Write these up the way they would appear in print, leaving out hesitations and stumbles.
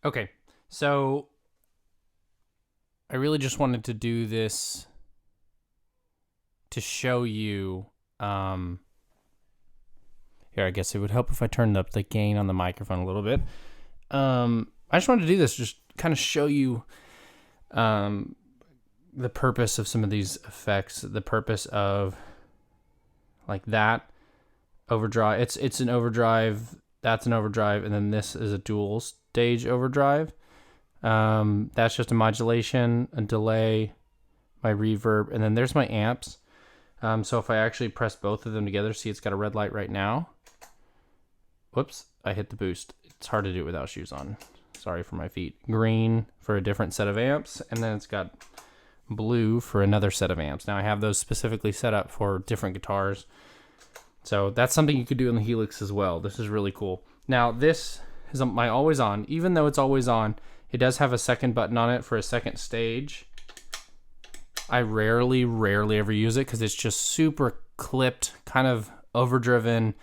Okay, so I really just wanted to do this to show you. Here, I guess it would help if I turned up the gain on the microphone a little bit. I just wanted to do this, just kind of show you the purpose of some of these effects, the purpose of like that overdrive. It's an overdrive, that's an overdrive, and then this is a dual stage overdrive. That's just a modulation, a delay, my reverb, and then there's my amps. So if I actually press both of them together, see it's got a red light right now. Whoops, I hit the boost. It's hard to do it without shoes on. Sorry for my feet. Green for a different set of amps, and then it's got blue for another set of amps. Now I have those specifically set up for different guitars. So that's something you could do in the Helix as well. This is really cool. Now this is my always on. Even though it's always on, it does have a second button on it for a second stage. I rarely ever use it because it's just super clipped, kind of overdriven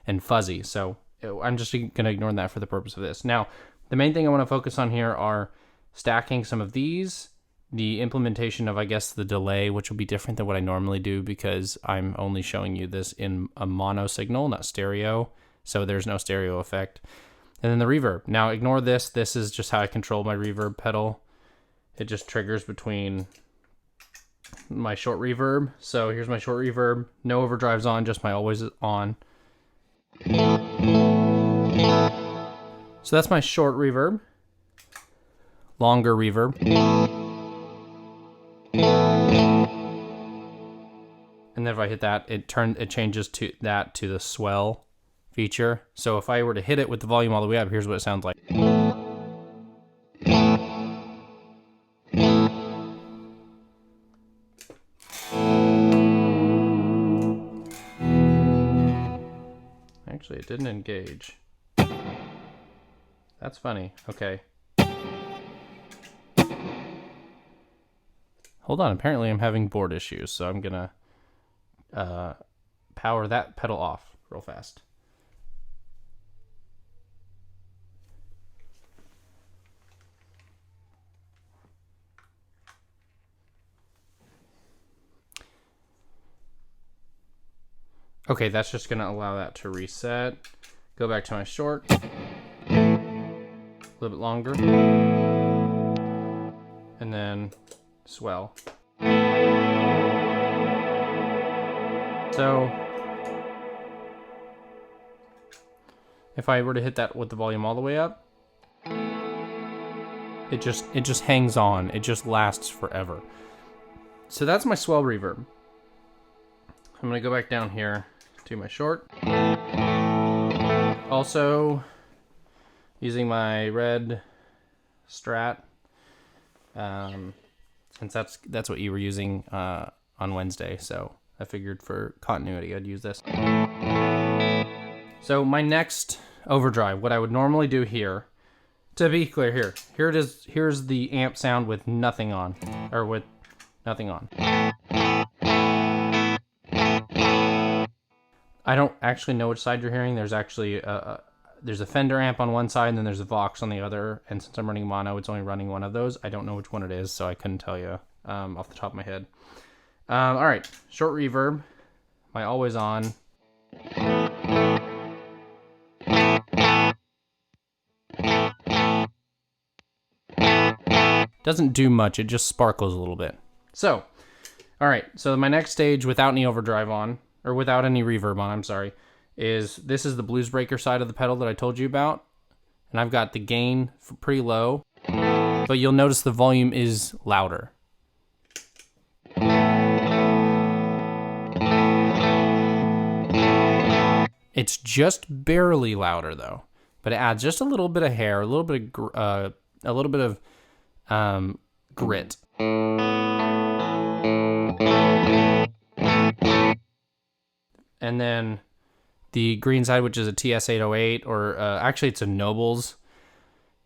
and fuzzy. So I'm just going to ignore that for the purpose of this. Now, the main thing I want to focus on here are stacking some of these, the implementation of, I guess, the delay, which will be different than what I normally do because I'm only showing you this in a mono signal, not stereo. So there's no stereo effect. And then the reverb. Now, ignore this. This is just how I control my reverb pedal. It just triggers between my short reverb. So here's my short reverb. No overdrives on, just my always on. So that's my short reverb. Longer reverb. And then if I hit that, it changes to that to the swell feature. So if I were to hit it with the volume all the way up, here's what it sounds like. Actually, it didn't engage. That's funny. Okay. Hold on. Apparently, I'm having board issues, so I'm gonna power that pedal off real fast. Okay, that's just gonna allow that to reset. Go back to my short. A little bit longer. And then swell. So if I were to hit that with the volume all the way up, it just hangs on. It just lasts forever. So that's my swell reverb. I'm gonna go back down here to my short. Also using my red Strat, since that's what you were using on Wednesday, so I figured for continuity I'd use this. So my next overdrive, what I would normally do here, to be clear, here it is. Here's the amp sound with nothing on, or with nothing on. I don't actually know which side you're hearing. There's actually there's a Fender amp on one side, and then there's a Vox on the other. And since I'm running mono, it's only running one of those. I don't know which one it is, so I couldn't tell you off the top of my head. All right, short reverb, my always on. Doesn't do much. It just sparkles a little bit. So, all right. So my next stage without any overdrive on, or without any reverb on, I'm sorry, is this is the blues breaker side of the pedal that I told you about. And I've got the gain pretty low, but you'll notice the volume is louder. It's just barely louder though, but it adds just a little bit of hair, a little bit of grit. And then the green side, which is a TS-808, or actually it's a Nobles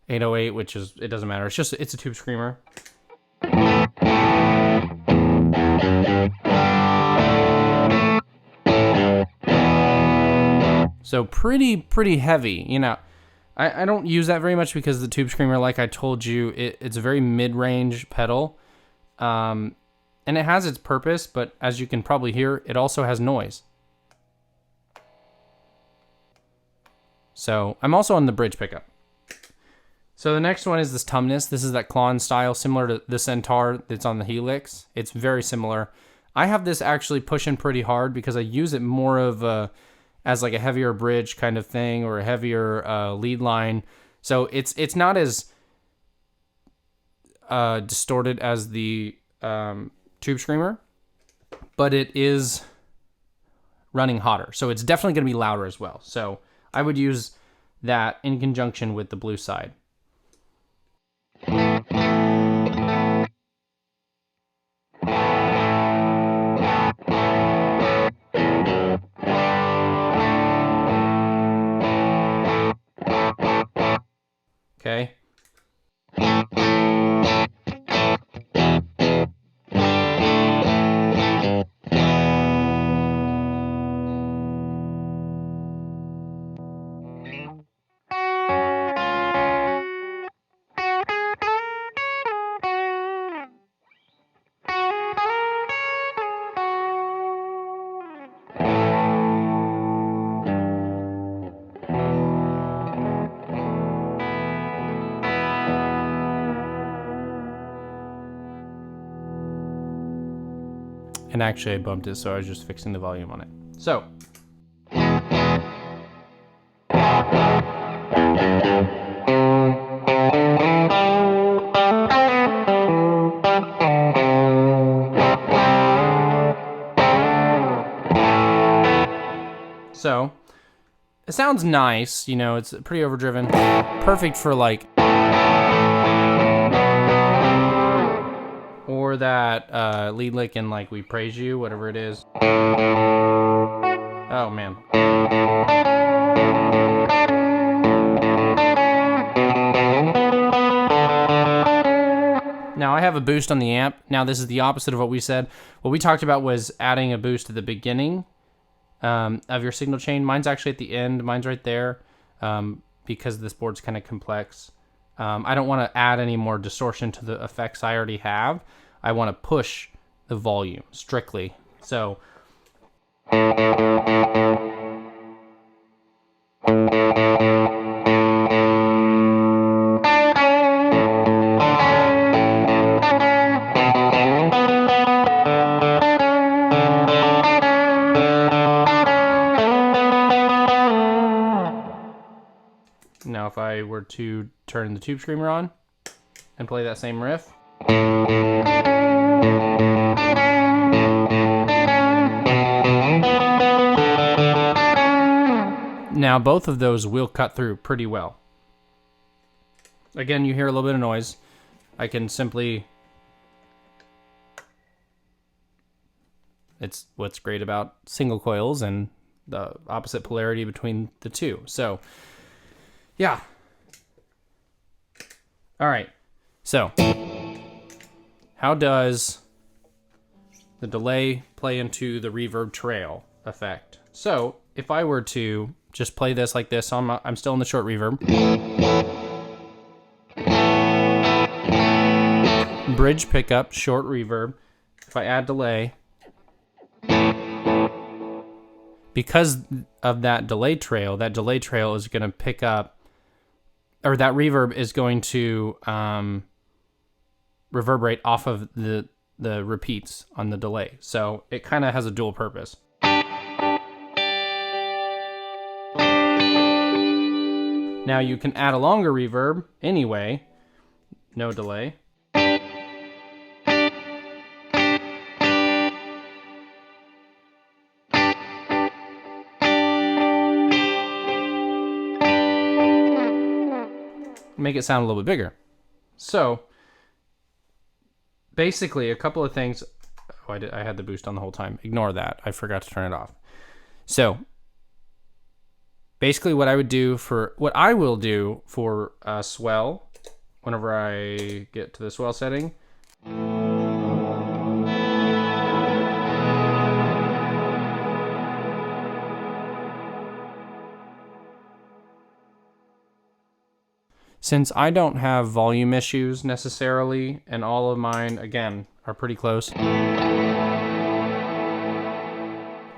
808, which is, it doesn't matter. It's a tube screamer. So pretty heavy, you know. I don't use that very much because the Tube Screamer, like I told you, it's a very mid-range pedal. And it has its purpose, but as you can probably hear, it also has noise. So I'm also on the bridge pickup. So the next one is this Tumnus. This is that Klon style, similar to the Centaur that's on the Helix. It's very similar. I have this actually pushing pretty hard because I use it more of as like a heavier bridge kind of thing, or a heavier lead line. So it's not as distorted as the Tube Screamer, but it is running hotter. So it's definitely going to be louder as well. So I would use that in conjunction with the blue side. Okay. And actually I bumped it, so I was just fixing the volume on it. So. So, it sounds nice, you know, it's pretty overdriven. Perfect for like, or that lead lick in like We Praise You, whatever it is. Oh man. Now I have a boost on the amp. Now this is the opposite of what we said. What we talked about was adding a boost at the beginning of your signal chain. Mine's actually at the end. Mine's right there because this board's kind of complex. I don't want to add any more distortion to the effects I already have. I want to push the volume strictly. So now if I were to turn the Tube Screamer on and play that same riff. Now both of those will cut through pretty well. Again, you hear a little bit of noise. I can simply... It's what's great about single coils and the opposite polarity between the two. So, yeah. All right. So, how does the delay play into the reverb trail effect? So, if I were to just play this like this, I'm still in the short reverb. Bridge pickup, short reverb. If I add delay, because of that delay trail is going to pick up, or that reverb is going to reverberate off of the repeats on the delay. So it kind of has a dual purpose. Now you can add a longer reverb anyway, no delay. Make it sound a little bit bigger. So basically a couple of things. Oh, I had the boost on the whole time. Ignore that. I forgot to turn it off. So basically what I will do for swell, whenever I get to the swell setting, Since I don't have volume issues necessarily, and all of mine, again, are pretty close.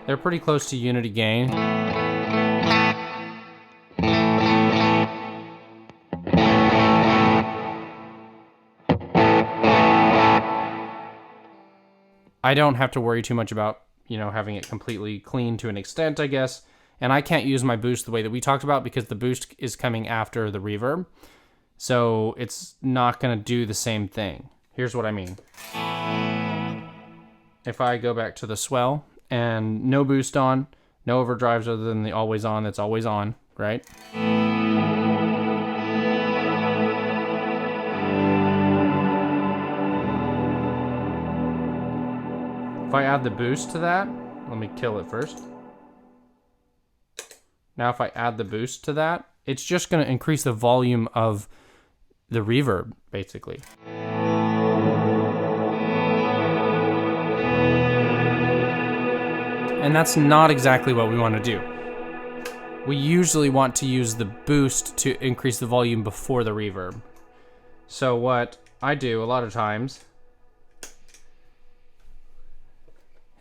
They're pretty close to unity gain. I don't have to worry too much about, having it completely clean to an extent, I guess. And I can't use my boost the way that we talked about because the boost is coming after the reverb. So it's not going to do the same thing. Here's what I mean. If I go back to the swell and no boost on, no overdrives other than the always on that's always on, right? If I add the boost to that, let me kill it first. Now if I add the boost to that, it's just going to increase the volume of the reverb, basically. And that's not exactly what we want to do. We usually want to use the boost to increase the volume before the reverb. So what I do a lot of times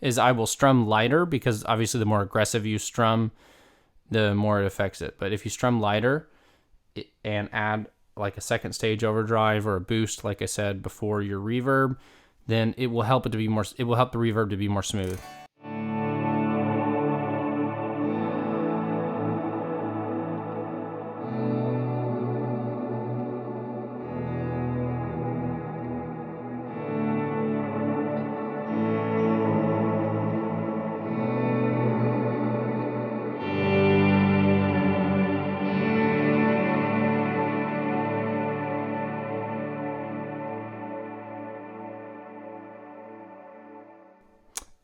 is I will strum lighter, because obviously the more aggressive you strum, the more it affects it. But if you strum lighter and add like a second stage overdrive or a boost, like I said, before your reverb, then it will help it to be more, it will help the reverb to be more smooth.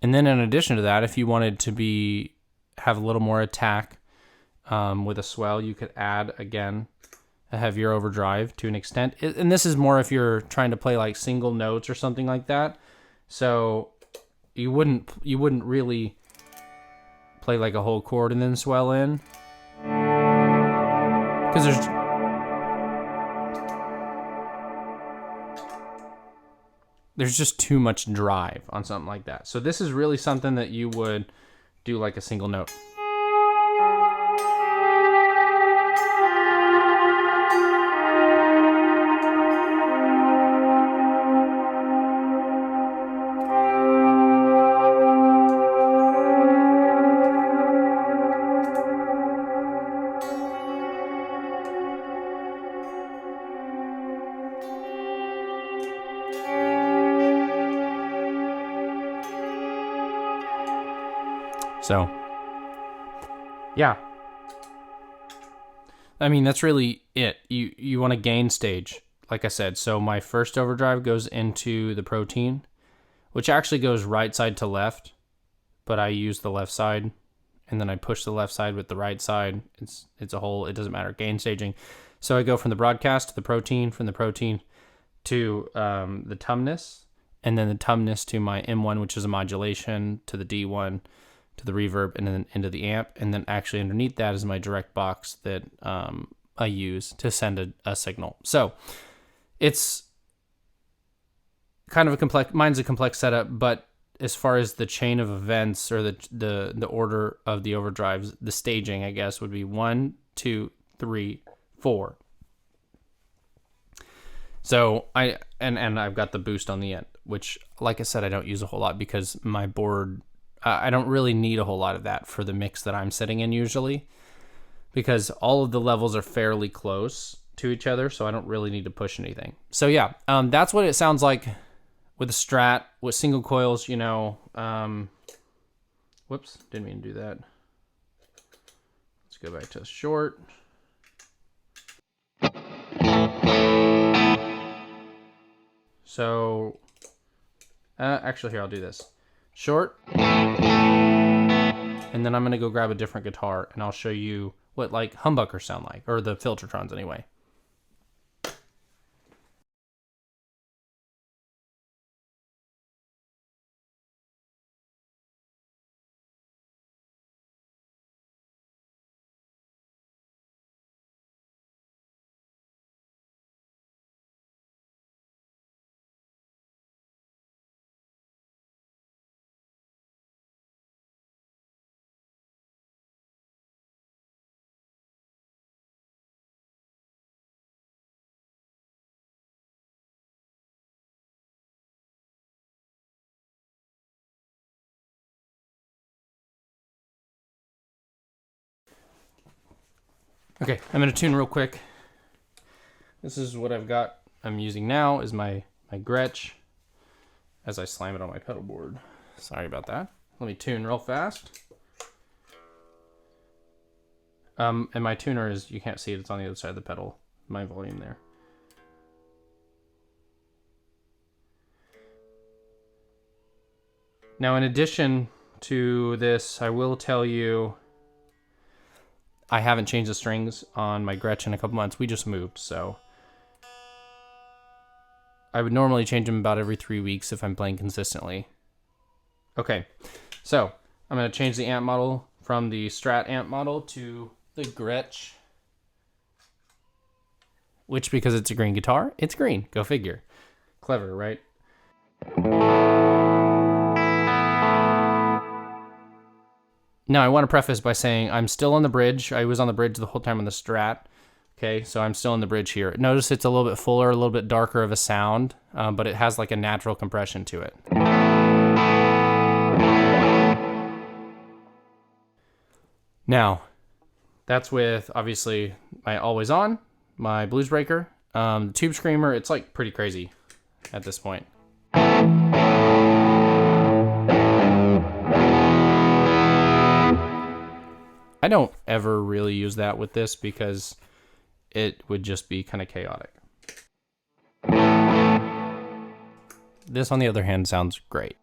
And then in addition to that, if you wanted to have a little more attack with a swell, you could add, again, a heavier overdrive to an extent. And this is more if you're trying to play like single notes or something like that. So you wouldn't really play like a whole chord and then swell in, because there's just too much drive on something like that. So this is really something that you would do like a single note. So, yeah. I mean, that's really it. You want to gain stage, like I said. So my first overdrive goes into the protein, which actually goes right side to left, but I use the left side, and then I push the left side with the right side. It's a whole, it doesn't matter, gain staging. So I go from the broadcast to the protein, from the protein to the tumness, and then the tumness to my M1, which is a modulation, to the D1, to the reverb, and then into the amp. And then actually underneath that is my direct box that I use to send a signal. So it's kind of mine's a complex setup, but as far as the chain of events, or the order of the overdrives, the staging, I guess, would be 1, 2, 3, 4. So I've got the boost on the end, which, like I said, I don't use a whole lot because my board, I don't really need a whole lot of that for the mix that I'm sitting in usually, because all of the levels are fairly close to each other, so I don't really need to push anything. So yeah, that's what it sounds like with a Strat, with single coils, whoops, didn't mean to do that. Let's go back to short. So, actually here, I'll do this. Short. And then I'm going to go grab a different guitar, and I'll show you what like humbuckers sound like, or the Filtertrons anyway. Okay, I'm gonna tune real quick. This is what I've got. I'm using now is my Gretsch as I slam it on my pedal board. Sorry about that. Let me tune real fast. And my tuner is, you can't see it, it's on the other side of the pedal, my volume there. Now, in addition to this, I will tell you, I haven't changed the strings on my Gretsch in a couple months. We just moved, so I would normally change them about every 3 weeks if I'm playing consistently. Okay, so I'm going to change the amp model from the Strat amp model to the Gretsch, which, because it's a green guitar, it's green. Go figure. Clever, right? Now, I want to preface by saying I'm still on the bridge. I was on the bridge the whole time on the Strat. Okay, so I'm still on the bridge here. Notice it's a little bit fuller, a little bit darker of a sound, but it has like a natural compression to it. Now, that's with, obviously, my Always On, my Blues Breaker. The Tube Screamer, it's like pretty crazy at this point. I don't ever really use that with this because it would just be kind of chaotic. This, on the other hand, sounds great.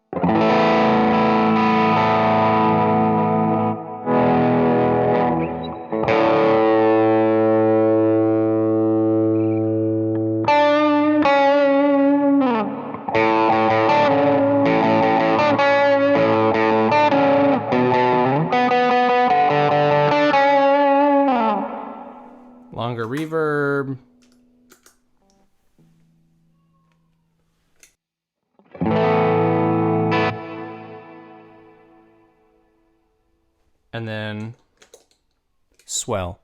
Longer reverb. And then swell.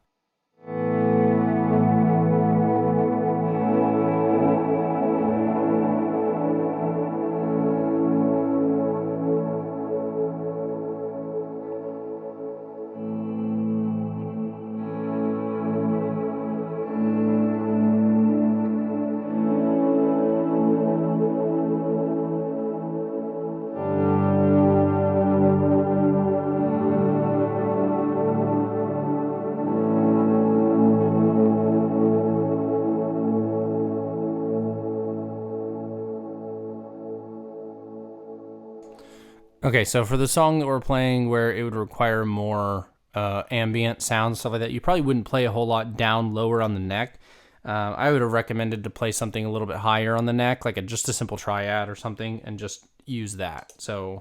Okay, so for the song that we're playing where it would require more ambient sound, stuff like that, you probably wouldn't play a whole lot down lower on the neck. I would have recommended to play something a little bit higher on the neck, like just a simple triad or something, and just use that. So...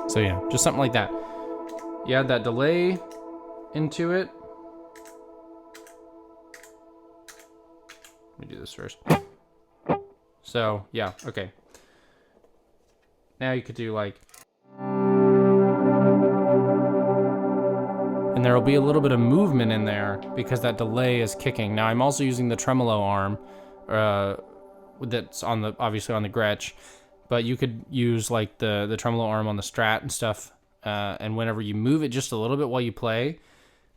So yeah, just something like that. You add that delay into it. Let me do this first. So yeah, okay. Now you could do like... And there will be a little bit of movement in there because that delay is kicking. Now I'm also using the tremolo arm that's on the, obviously on the Gretsch. But you could use like the tremolo arm on the Strat and stuff. And whenever you move it just a little bit while you play,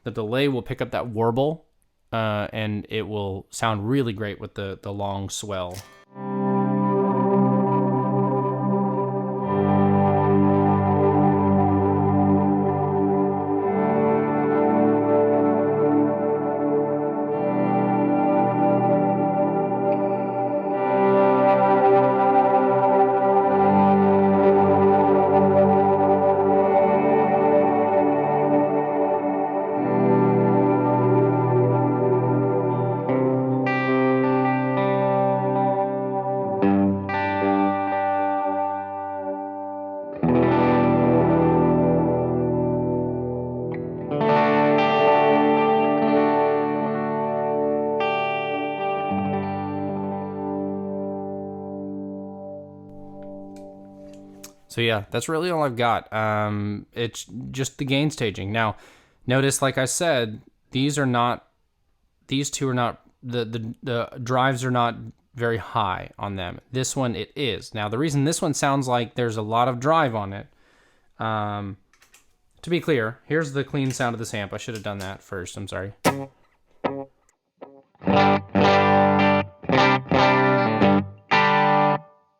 the delay will pick up that warble. And it will sound really great with the long swell. So yeah, that's really all I've got. It's just the gain staging. Now, notice, like I said, these two are not, the drives are not very high on them. This one, it is. Now, the reason this one sounds like there's a lot of drive on it, to be clear, here's the clean sound of this amp. I should have done that first, I'm sorry.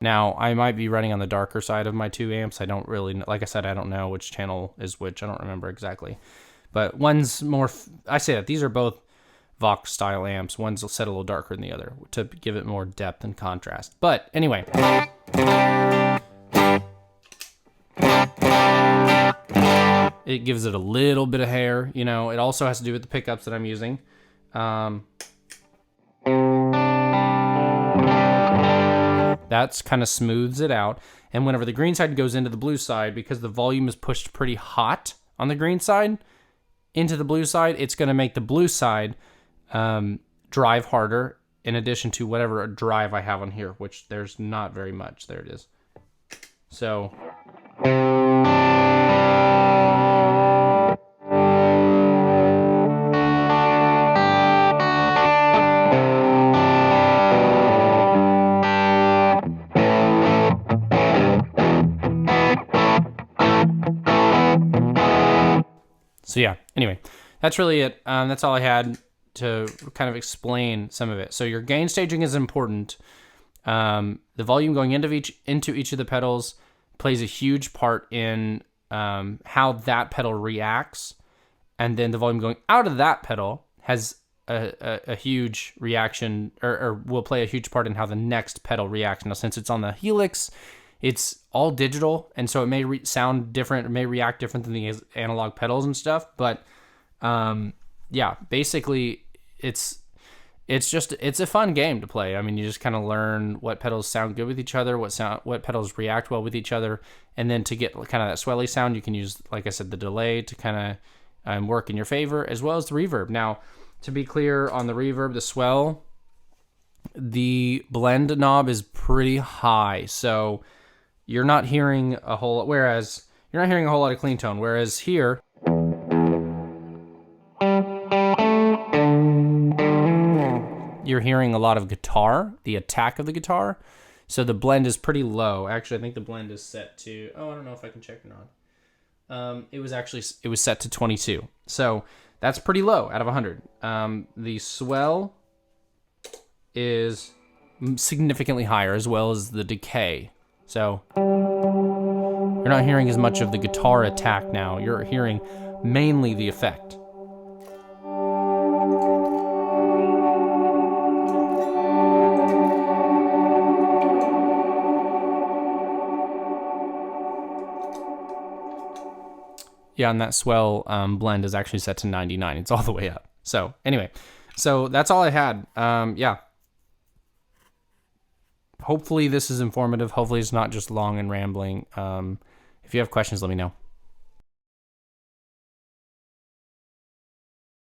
Now, I might be running on the darker side of my two amps. I don't really, like I said, I don't know which channel is which. I don't remember exactly. But one's more, I say that, these are both Vox style amps. One's set a little darker than the other to give it more depth and contrast. But anyway. It gives it a little bit of hair, you know. It also has to do with the pickups that I'm using. That's kind of smooths it out. And whenever the green side goes into the blue side, because the volume is pushed pretty hot on the green side into the blue side, it's going to make the blue side drive harder, in addition to whatever drive I have on here, which there's not very much. There it is. So... So yeah, anyway, that's really it. That's all I had to kind of explain some of it. So your gain staging is important. The volume going into each of the pedals plays a huge part in how that pedal reacts. And then the volume going out of that pedal has a huge reaction, or will play a huge part in how the next pedal reacts. Now, since it's on the Helix, it's all digital, and so it may sound different, or may react different than the analog pedals and stuff. But yeah, basically, it's a fun game to play. I mean, you just kind of learn what pedals sound good with each other, what pedals react well with each other, and then to get kind of that swelly sound, you can use, like I said, the delay to kind of work in your favor, as well as the reverb. Now, to be clear on the reverb, the swell, the blend knob is pretty high, so you're not hearing a whole lot, whereas you're not hearing a whole lot of clean tone, whereas here, you're hearing a lot of guitar, the attack of the guitar. So the blend is pretty low. Actually, I think the blend is set to, I don't know if I can check or not. It was set to 22. So that's pretty low out of 100. The swell is significantly higher, as well as the decay. So you're not hearing as much of the guitar attack now. You're hearing mainly the effect. Yeah, and that swell blend is actually set to 99. It's all the way up. So anyway, so that's all I had. Yeah. Hopefully this is informative. Hopefully it's not just long and rambling. If you have questions, let me know.